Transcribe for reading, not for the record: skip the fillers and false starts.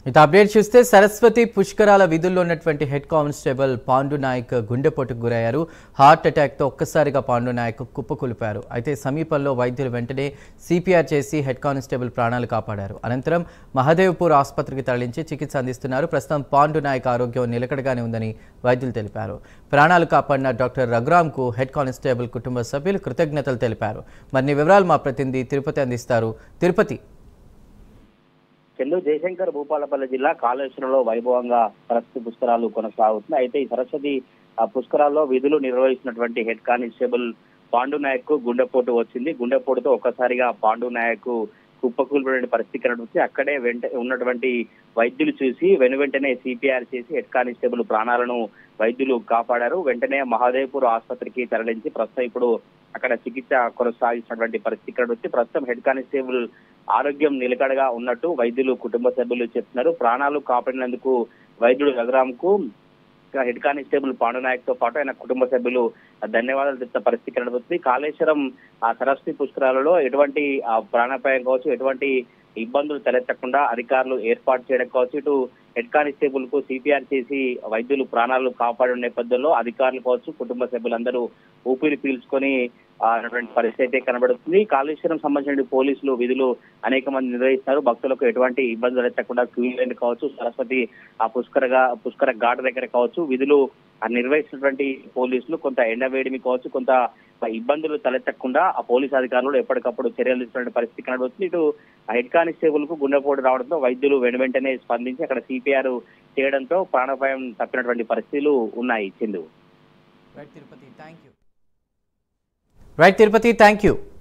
ఇక అప్డేట్ చూస్తే సరస్వతి పుష్కరాల విధుల్లో ఉన్నటువంటి హెడ్ కానిస్టేబుల్ పాండు నాయక్ గుండెపోటుకు గురయ్యారు. హార్ట్ అటాక్తో ఒక్కసారిగా పాండు నాయక్ కుప్పకూలిపారు. అయితే సమీపంలో వైద్యులు వెంటనే సిపిఆర్ చేసి హెడ్ కానిస్టేబుల్ ప్రాణాలు కాపాడారు. అనంతరం మహదేవ్పూర్ ఆసుపత్రికి తరలించి చికిత్స అందిస్తున్నారు. ప్రస్తుతం పాండు నాయక్ ఆరోగ్యం నిలకడగానే ఉందని వైద్యులు తెలిపారు. ప్రాణాలు కాపాడిన డాక్టర్ రఘురామ్కు హెడ్ కానిస్టేబుల్ కుటుంబ సభ్యులు కృతజ్ఞతలు తెలిపారు. మరిన్ని వివరాలు మా ప్రతినిధి తిరుపతి అందిస్తారు. తిరుపతి. చెల్లు జయశంకర్ భూపాలపల్లి జిల్లా కాళేశ్వరంలో వైభవంగా సరస్వతి పుష్కరాలు కొనసాగుతున్నాయి. అయితే ఈ సరస్వతి పుష్కరాల్లో విధులు నిర్వహిస్తున్నటువంటి హెడ్ కానిస్టేబుల్ పాండు నాయక్ గుండెపోటు వచ్చింది. గుండెపోటుతో ఒక్కసారిగా పాండు నాయక్ కుప్పకూలిపోయిన పరిస్థితి కనిపిస్తుంది. అక్కడే ఉన్నటువంటి వైద్యులు చూసి వెనువెంటనే సిపిఆర్ చేసి హెడ్ కానిస్టేబుల్ ప్రాణాలను వైద్యులు కాపాడారు. వెంటనే మహాదేవ్పూర్ ఆసుపత్రికి తరలించి ప్రస్తుతం ఇప్పుడు అక్కడ చికిత్స కొనసాగిస్తున్నటువంటి పరిస్థితి కనిపిస్తుంది. ప్రస్తుతం హెడ్ కానిస్టేబుల్ ఆరోగ్యం నిలకడగా ఉన్నట్టు వైద్యులు కుటుంబ సభ్యులు చెప్తున్నారు. ప్రాణాలు కాపాడినందుకు వైద్యుడు రఘురామ్కు హెడ్ కానిస్టేబుల్ పాండు నాయక్ తో పాటు ఆయన కుటుంబ సభ్యులు ధన్యవాదాలు చెప్తున్న పరిస్థితి కనబడుతుంది. కాళేశ్వరం సరస్వతి పుష్కరాలలో ఎటువంటి ప్రాణాపాయం కావచ్చు, ఎటువంటి ఇబ్బందులు తలెత్తకుండా అధికారులు ఏర్పాటు చేయడం కావచ్చు, ఇటు హెడ్ కానిస్టేబుల్ కు సిపిఆర్ చేసి వైద్యులు ప్రాణాలు కాపాడిన నేపథ్యంలో అధికారులు కావచ్చు, కుటుంబ సభ్యులందరూ ఊపిరి పీల్చుకొని పరిస్థితి అయితే కనబడుతుంది. కాళేశ్వరం సంబంధించిన పోలీసులు విధులు అనేక మంది నిర్వహిస్తున్నారు. భక్తులకు ఎటువంటి ఇబ్బందులు తలెత్తకుండా క్యూ లైన్ కావచ్చు, సరస్వతి పుష్కర ఘాట్ దగ్గర కావచ్చు విధులు నిర్వహిస్తున్నటువంటి పోలీసులు కొంత ఎండవేడిమి కావచ్చు, కొంత ఇబ్బందులు తలెత్తకుండా ఆ పోలీసు అధికారులు ఎప్పటికప్పుడు చర్యలు తీసుకునే పరిస్థితి కనబడుతుంది. ఇటు హెడ్ కానిస్టేబుల్ కు గుండెపోటు రావడంతో వైద్యులు వెంటనే స్పందించి అక్కడ సిపిఆర్ చేయడంతో ప్రాణాపాయం తప్పినటువంటి పరిస్థితులు ఉన్నాయి. చిందు. Right Tirupati, thank you.